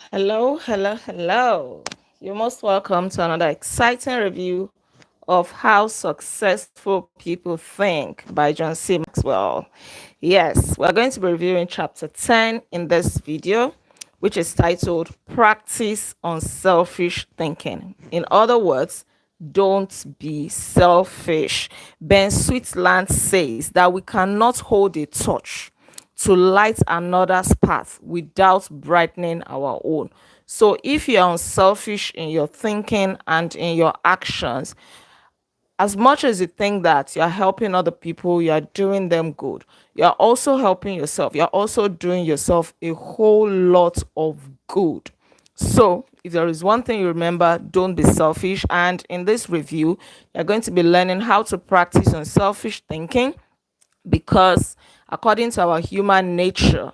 Hello, hello, hello. You're most welcome to another exciting review of How Successful People Think by John Maxwell. Yes, we're going to be reviewing chapter 10 in this video, which is titled Practice Unselfish Thinking. In other words, don't be selfish. Ben Sweetland says that we cannot hold a torch to light another's path without brightening our own. So if you're unselfish in your thinking and in your actions, as much as you think that you're helping other people, you're doing them good, you're also helping yourself. You're also doing yourself a whole lot of good. So, if there is one thing you remember, don't be selfish. And in this review, you're going to be learning how to practice unselfish thinking because, according to our human nature,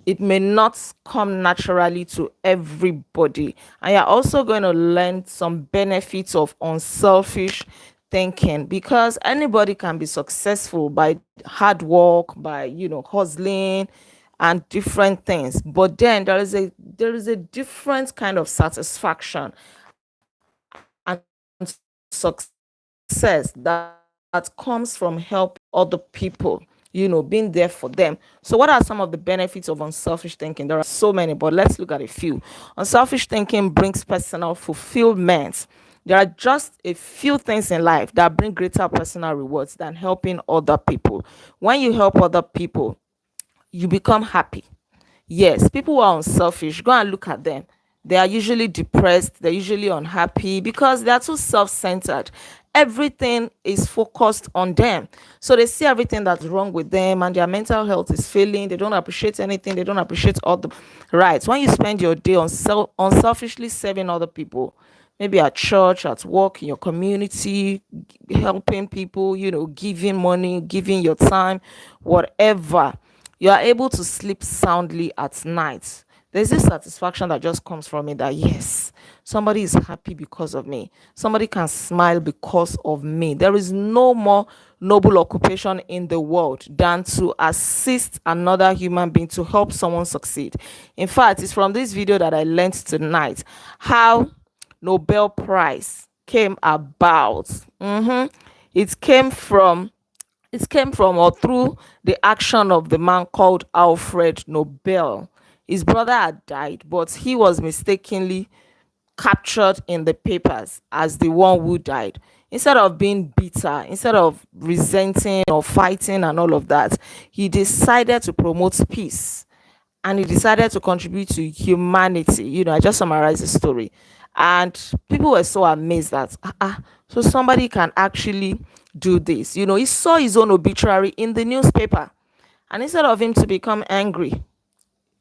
it may not come naturally to everybody. And you're also going to learn some benefits of unselfish thinking because anybody can be successful by hard work, by hustling and different things. But then there is a different kind of satisfaction and success that comes from helping other people, being there for them. So, what are some of the benefits of unselfish thinking? There are so many, but let's look at a few. Unselfish thinking brings personal fulfillment. There are just a few things in life that bring greater personal rewards than helping other people. When you help other people, you become happy. Yes, people who are unselfish, go and look at them. They are usually depressed, they're usually unhappy because they are too self centered. Everything is focused on them. So they see everything that's wrong with them and their mental health is failing. They don't appreciate anything, they don't appreciate other rights. When you spend your day unselfishly serving other people, maybe at church, at work, in your community, helping people, giving money, giving your time, whatever, you are able to sleep soundly at night. There's this satisfaction that just comes from it that yes, somebody is happy because of me. Somebody can smile because of me. There is no more noble occupation in the world than to assist another human being to help someone succeed. In fact, it's from this video that I learned tonight how Nobel Prize came about. It came from or through the action of the man called Alfred Nobel. His brother had died, but he was mistakenly captured in the papers as the one who died. Instead of being bitter, instead of resenting or fighting and all of that, he decided to promote peace and he decided to contribute to humanity. I just summarized the story. And people were so amazed that, so somebody can actually do this. He saw his own obituary in the newspaper. And instead of him to become angry,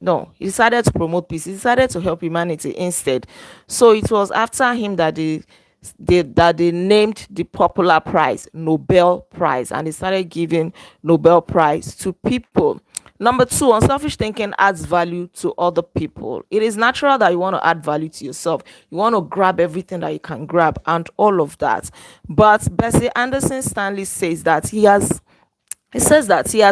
no, he decided to promote peace. He decided to help humanity instead. So it was after him that they named the popular prize Nobel Prize, and they started giving Nobel Prize to people. Number two, unselfish thinking adds value to other people. It is natural that you want to add value to yourself. You want to grab everything that you can grab and all of that. But Bessie Anderson Stanley says that he has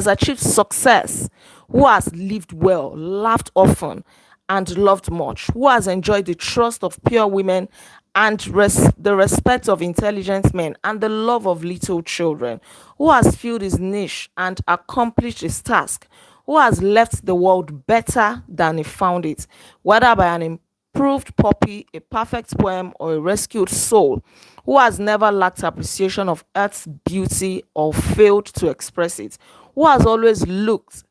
achieved success, who has lived well, laughed often, and loved much, who has enjoyed the trust of pure women and the respect of intelligent men and the love of little children, who has filled his niche and accomplished his task, who has left the world better than he found it, whether by an improved puppy, a perfect poem, or a rescued soul, who has never lacked appreciation of earth's beauty or failed to express it, who has always looked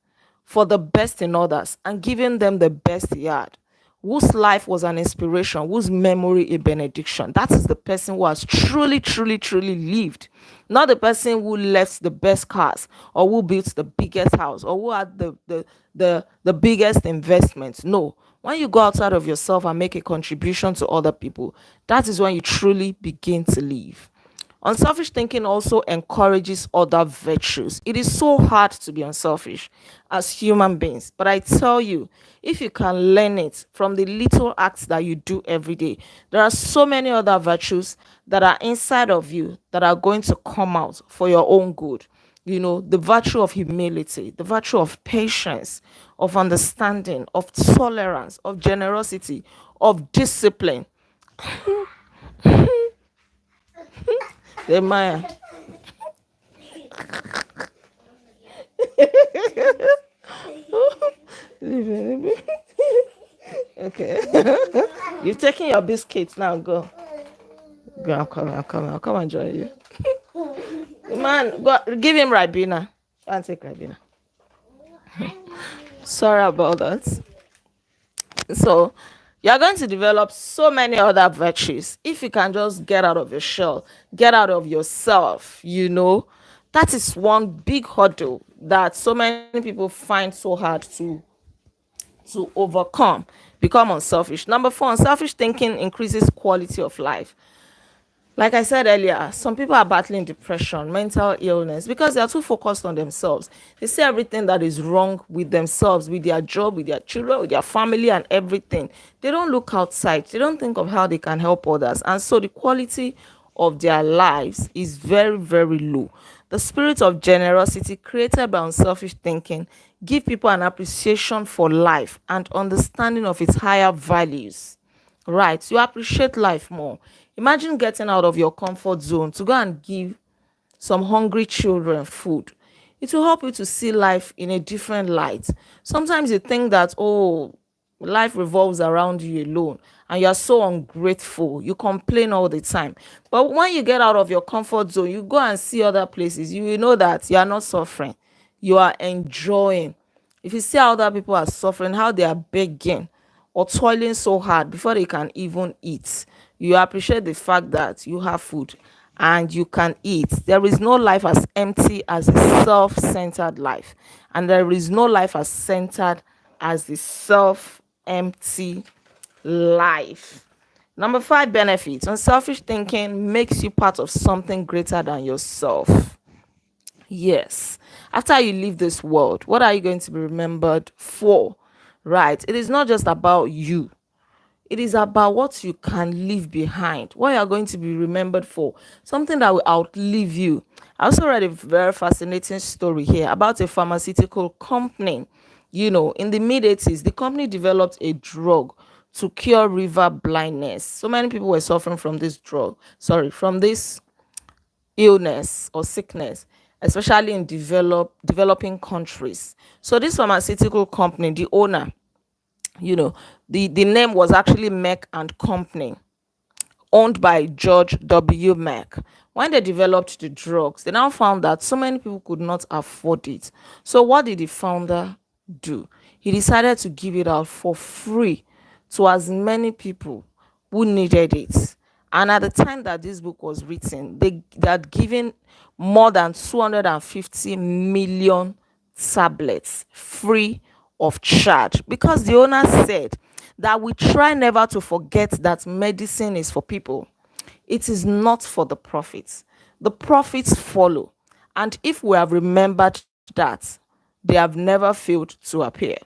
for the best in others and given them the best he had, whose life was an inspiration, whose memory a benediction. That is the person who has truly, truly, truly lived. Not the person who left the best cars or who built the biggest house or who had the biggest investments. No. When you go outside of yourself and make a contribution to other people, that is when you truly begin to live. Unselfish thinking also encourages other virtues. It is so hard to be unselfish as human beings, but I tell you, if you can learn it from the little acts that you do every day, there are so many other virtues that are inside of you that are going to come out for your own good. the virtue of humility, the virtue of patience, of understanding, of tolerance, of generosity, of discipline. The Maya. Okay. You've taken your biscuits now. Go. Go. I'm coming. I'm coming. I'll come and join you. Man, go, give him Ribena. Go and take Ribena. Sorry about that. So, you're going to develop so many other virtues if you can just get out of your shell, get out of yourself. That is one big hurdle that so many people find so hard to overcome. Become unselfish. Number four, unselfish thinking increases quality of life. Like I said earlier, some people are battling depression, mental illness, because they are too focused on themselves. They see everything that is wrong with themselves, with their job, with their children, with their family, and everything. They don't look outside. They don't think of how they can help others. And so the quality of their lives is very, very low. The spirit of generosity created by unselfish thinking give people an appreciation for life and understanding of its higher values. Right, you appreciate life more. Imagine getting out of your comfort zone to go and give some hungry children food. It will help you to see life in a different light. Sometimes you think that, oh, life revolves around you alone and you're so ungrateful. You complain all the time. But when you get out of your comfort zone, you go and see other places, you will know that you are not suffering. You are enjoying. If you see how other people are suffering, how they are begging or toiling so hard before they can even eat, you appreciate the fact that you have food and you can eat. There is no life as empty as a self-centered life, and there is no life as centered as the self-empty life. Number five, benefits. Unselfish thinking makes you part of something greater than yourself. Yes. After you leave this world, what are you going to be remembered for? Right. It is not just about you. It is about what you can leave behind, what you are going to be remembered for, something that will outlive you. I also read a very fascinating story here about a pharmaceutical company. In the mid-80s, the company developed a drug to cure river blindness. So many people were suffering from this from this illness or sickness, especially in developing countries. So this pharmaceutical company, the owner, the name was actually Merck and Company, owned by George W. Merck. When they developed the drugs, they now found that so many people could not afford it. So what did the founder do? He decided to give it out for free to as many people who needed it. And at the time that this book was written, they had given more than 250 million tablets free of charge, because the owner said that we try never to forget that medicine is for people. It is not for the profits. The profits follow. And if we have remembered that, they have never failed to appear.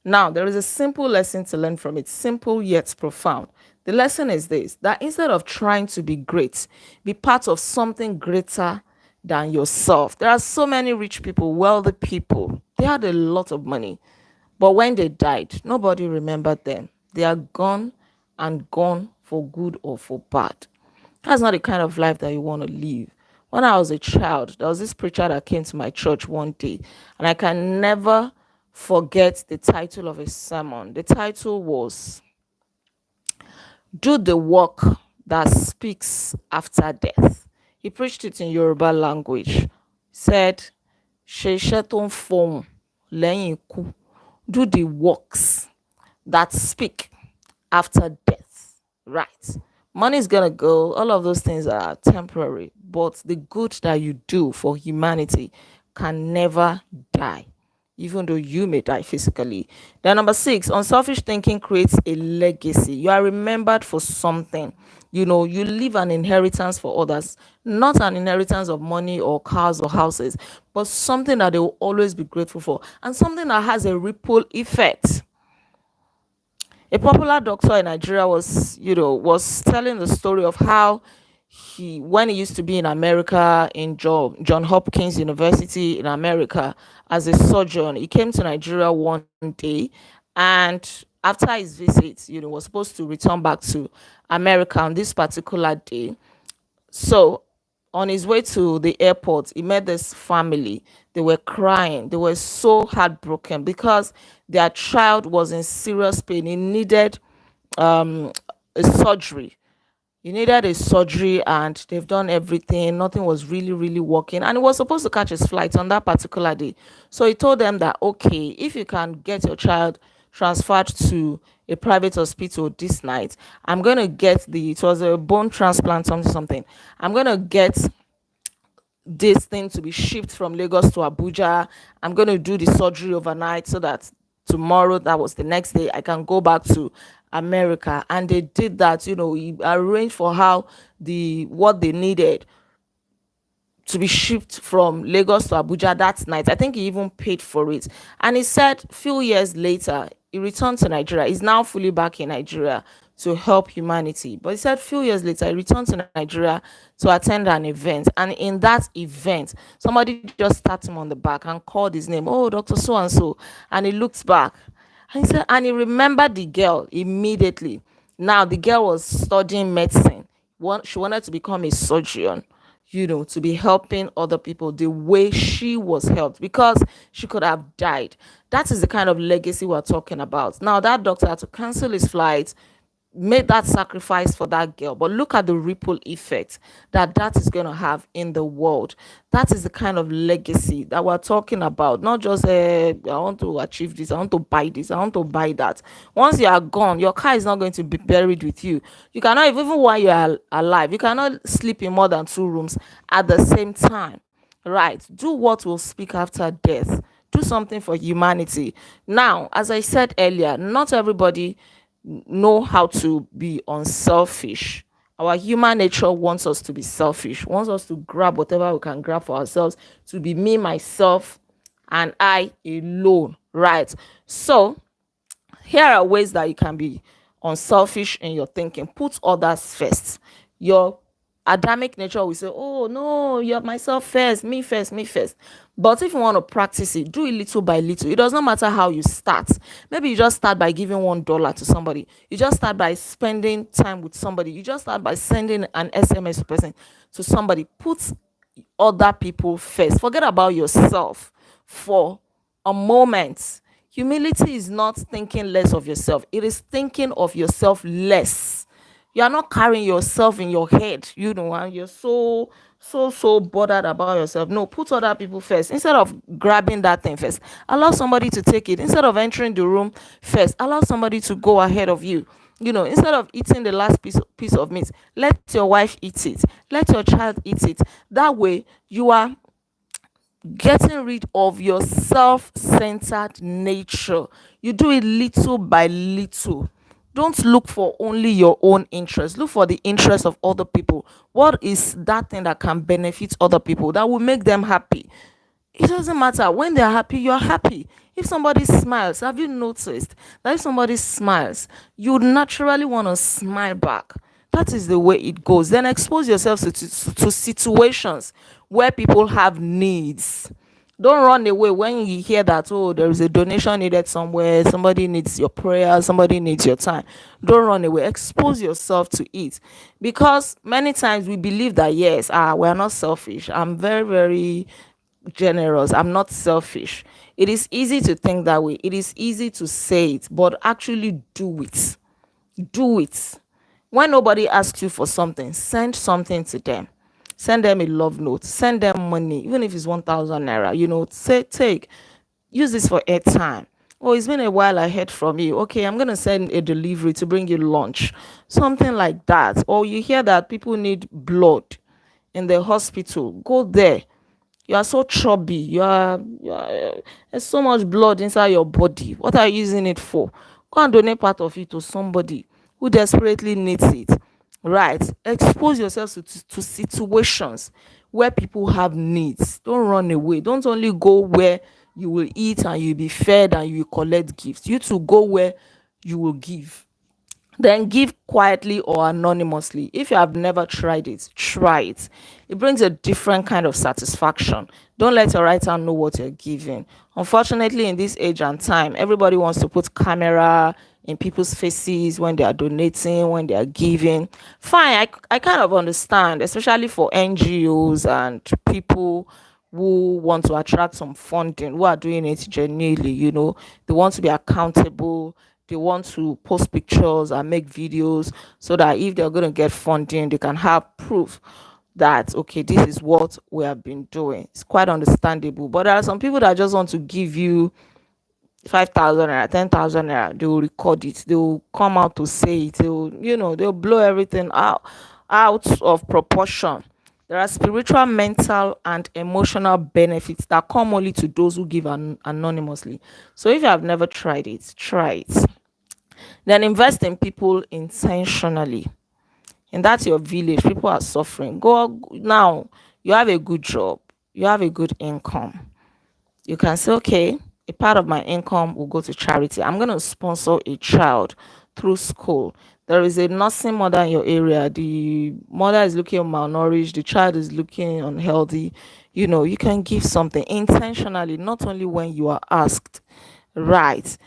Now, there is a simple lesson to learn from it, simple yet profound. The lesson is this: that instead of trying to be great, be part of something greater than yourself. There are so many rich people, wealthy people. They had a lot of money. But when they died, nobody remembered them. They are gone, and gone for good or for bad. That's not the kind of life that you want to live. When I was a child, there was this preacher that came to my church one day, and I can never forget the title of his sermon. The title was "Do the Work That Speaks After Death." He preached it in Yoruba language. Said, "Ṣe iṣẹ́ tó ń fọhùn lẹ́yìn ikú. Do the works that speak after death." Right. Money is gonna go, all of those things are temporary, but the good that you do for humanity can never die, even though you may die physically. Then number six, unselfish thinking creates a legacy. You are remembered for something. You leave an inheritance for others, not an inheritance of money or cars or houses, but something that they will always be grateful for, and something that has a ripple effect. A popular doctor in Nigeria was telling the story of how When he used to be in America in John Hopkins University in America as a surgeon, he came to Nigeria one day, and after his visit, was supposed to return back to America on this particular day. So on his way to the airport, he met this family. They were crying. They were so heartbroken because their child was in serious pain. He needed a surgery. He needed a surgery, and they've done everything. Nothing was really, really working. And he was supposed to catch his flight on that particular day. So he told them that, okay, if you can get your child transferred to a private hospital this night, I'm going to get it was a bone transplant, something, something. I'm going to get this thing to be shipped from Lagos to Abuja. I'm going to do the surgery overnight so that tomorrow, that was the next day, I can go back to America. And they did that. He arranged for how what they needed to be shipped from Lagos to Abuja that night. I think he even paid for it. And he said few years later, he returned to Nigeria. He's now fully back in Nigeria to help humanity. But he said few years later, he returned to Nigeria to attend an event. And in that event, somebody just tapped him on the back and called his name. Oh, Dr. So and so. And he looked back. And he said, and he remembered the girl immediately. Now, the girl was studying medicine. She wanted to become a surgeon, to be helping other people the way she was helped, because she could have died. That is the kind of legacy we're talking about. Now, that doctor had to cancel his flight, made that sacrifice for that girl, but look at the ripple effect that is going to have in the world. That is the kind of legacy that we're talking about. Not just I want to achieve this, I want to buy this, I want to buy that. Once you are gone, your car is not going to be buried with you. You cannot, even while you are alive, you cannot sleep in more than 2 rooms at the same time. Right? Do what will speak after death. Do something for humanity. Now, as I said earlier, not everybody know how to be unselfish. Our human nature wants us to be selfish, wants us to grab whatever we can grab for ourselves, to be me, myself, and I alone, right? So here are ways that you can be unselfish in your thinking. Put others first. Your Adamic nature will say, oh no, you're myself first, me first, me first. But if you want to practice it, do it little by little. It does not matter how you start. Maybe you just start by giving $1 to somebody. You just start by spending time with somebody. You just start by sending an SMS to somebody. Put other people first. Forget about yourself for a moment. Humility is not thinking less of yourself. It is thinking of yourself less. You are not carrying yourself in your head, and you're so bothered about yourself. No, put other people first. Instead of grabbing that thing first, allow somebody to take it. Instead of entering the room first, allow somebody to go ahead of you. Instead of eating the last piece of meat, let your wife eat it. Let your child eat it. That way, you are getting rid of your self-centered nature. You do it little by little. Don't look for only your own interest. Look for the interest of other people. What is that thing that can benefit other people, that will make them happy? It doesn't matter. When they're happy, you're happy. If somebody smiles, have you noticed that if somebody smiles, you naturally want to smile back? That is the way it goes. Then expose yourself to situations where people have needs. Don't run away when you hear that, oh, there is a donation needed somewhere, somebody needs your prayer, somebody needs your time. Don't run away. Expose yourself to it. Because many times we believe that, yes, we are not selfish. I'm very, very generous. I'm not selfish. It is easy to think that way. It is easy to say it, but actually do it. Do it. When nobody asks you for something, send something to them. Send them a love note. Send them money, even if it's 1,000 naira. Say, take, use this for airtime. Oh, it's been a while I heard from you. Okay, I'm gonna send a delivery to bring you lunch, something like that. Or you hear that people need blood in the hospital, go there. You are so chubby. There's so much blood inside your body. What are you using it for? Go and donate part of it to somebody who desperately needs it. Right? Expose yourself to situations where people have needs. Don't run away. Don't only go where you will eat and you'll be fed and you will collect gifts. You to go where you will give. Then give quietly or anonymously. If you have never tried it, try it. It brings a different kind of satisfaction. Don't let your right hand know what you're giving. Unfortunately, in this age and time, everybody wants to put camera in people's faces when they are donating, when they are giving. Fine, I kind of understand, especially for NGOs and people who want to attract some funding, who are doing it genuinely, they want to be accountable, they want to post pictures and make videos so that if they're going to get funding, they can have proof that, okay, this is what we have been doing. It's quite understandable. But there are some people that just want to give you 5,000 naira, 10,000 naira. They will record it, they will come out to say it, they'll blow everything out of proportion. There are spiritual, mental, and emotional benefits that come only to those who give anonymously. So if you have never tried it, try it. Then invest in people intentionally. And that's your village. People are suffering. Go now. You have a good job. You have a good income. You can say, okay, a part of my income will go to charity. I'm going to sponsor a child through school. There is a nursing mother in your area. The mother is looking malnourished. The child is looking unhealthy. You can give something intentionally, not only when you are asked. Right.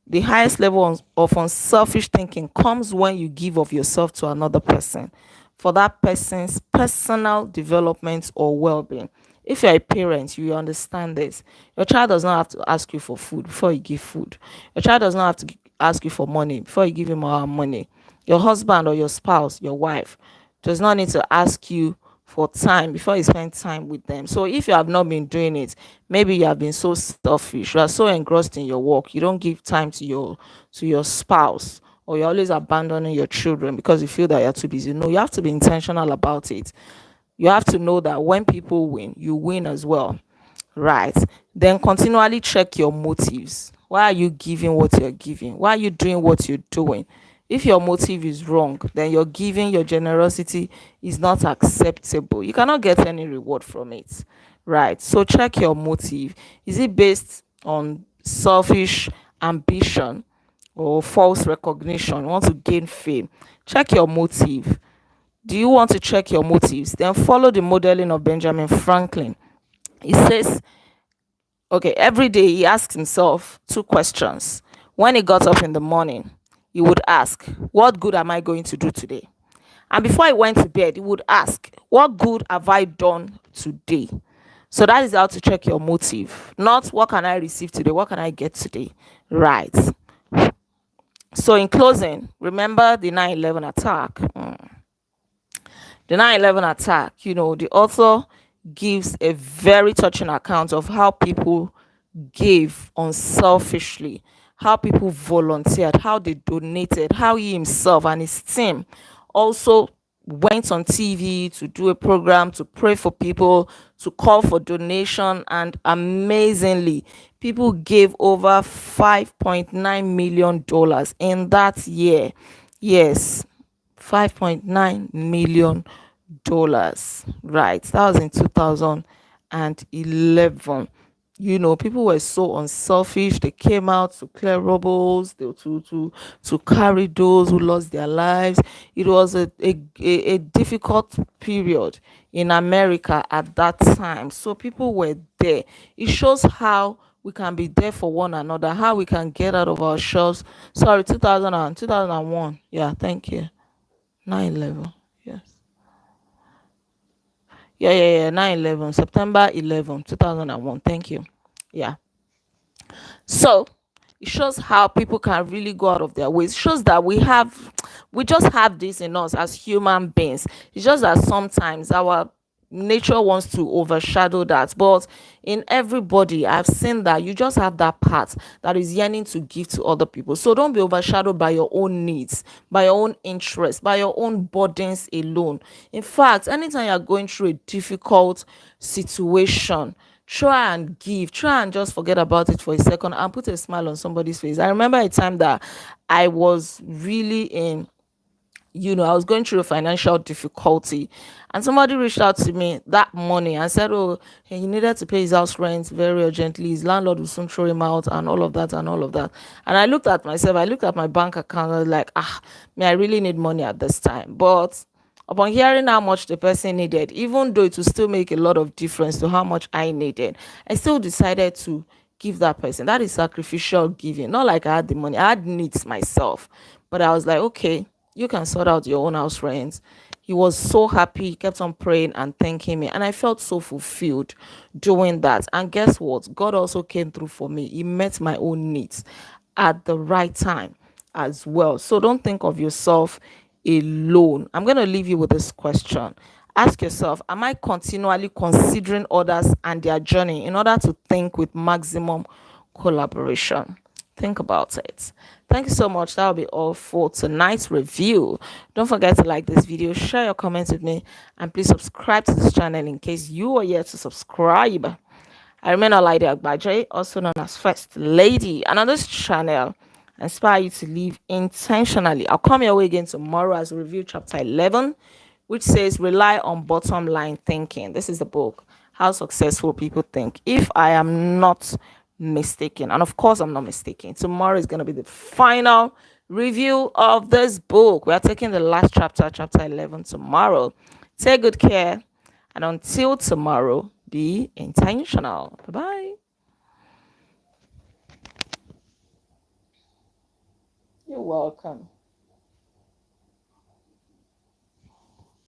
The highest level of unselfish thinking comes when you give of yourself to another person for that person's personal development or well-being. If you're a parent, you understand this. Your child does not have to ask you for food before you give food. Your child does not have to ask you for money before you give him or her money. Your husband or your spouse, your wife, does not need to ask you for time before you spend time with them. So if you have not been doing it, maybe you have been so selfish, you are so engrossed in your work, you don't give time to your spouse, or you're always abandoning your children because you feel that you're too busy. No, you have to be intentional about it. You have to know that when people win, you win as well. Right. Then continually check your motives. Why are you giving what you're giving? Why are you doing what you're doing? If your motive is wrong, then your giving, your generosity is not acceptable. You cannot get any reward from it. Right. So check your motive. Is it based on selfish ambition or false recognition? You want to gain fame? Check your motive. Do you want to check your motives? Then follow the modeling of Benjamin Franklin. He says, okay, every day he asks himself two questions. When he got up in the morning, he would ask, what good am I going to do today? And before he went to bed, he would ask, what good have I done today? So that is how to check your motive. Not what can I receive today? What can I get today? Right. So in closing, remember the 9/11 attack. The 9/11 attack, the author gives a very touching account of how people gave unselfishly, how people volunteered, how they donated, how he himself and his team also went on TV to do a program to pray for people, to call for donation, and amazingly, people gave over $5.9 million in that year. Yes, $5.9 million. Right, that was in 2011. People were so unselfish. They came out to clear rebels, to carry those who lost their lives. It was a difficult period in America at that time, so people were there. It shows how we can be there for one another, how we can get out of our shells. Sorry, 2001. Yeah, thank you. 9/11. Yes. Yeah. 9/11. September 11, 2001. Thank you. Yeah. So it shows how people can really go out of their ways. It shows that we just have this in us as human beings. It's just that sometimes our nature wants to overshadow that. But in everybody, I've seen that you just have that part that is yearning to give to other people. So don't be overshadowed by your own needs, by your own interests, by your own burdens alone. In fact, anytime you're going through a difficult situation, try and give, try and just forget about it for a second and put a smile on somebody's face. I remember a time that I was really in I was going through a financial difficulty, and somebody reached out to me that morning and said, oh, he needed to pay his house rent very urgently, his landlord will soon throw him out, and all of that and all of that. And I looked at myself, I looked at my bank account, I was like, me, I really need money at this time. But upon hearing how much the person needed, even though it would still make a lot of difference to how much I needed, I still decided to give that person. That is sacrificial giving. Not like I had the money, I had needs myself. But I was like, okay, you can sort out your own house rent. He was so happy, he kept on praying and thanking me. And I felt so fulfilled doing that. And guess what? God also came through for me. He met my own needs at the right time as well. So don't think of yourself alone. I'm going to leave you with this question. Ask yourself, am I continually considering others and their journey in order to think with maximum collaboration? Think about it. Thank you so much. That'll be all for tonight's review. Don't forget to like this video, share your comments with me, and please subscribe to this channel in case you are yet to subscribe. I remain Olaide Agbaje, also known as First Lady, and on this channel, I inspire you to live intentionally. I'll come your way again tomorrow as we review chapter 11, which says rely on bottom line thinking. This is the book, How Successful People Think, if I am not mistaken. And of course, I'm not mistaken. Tomorrow is going to be the final review of this book. We are taking the last chapter, chapter 11, tomorrow. Take good care. And until tomorrow, be intentional. Bye bye. You're welcome.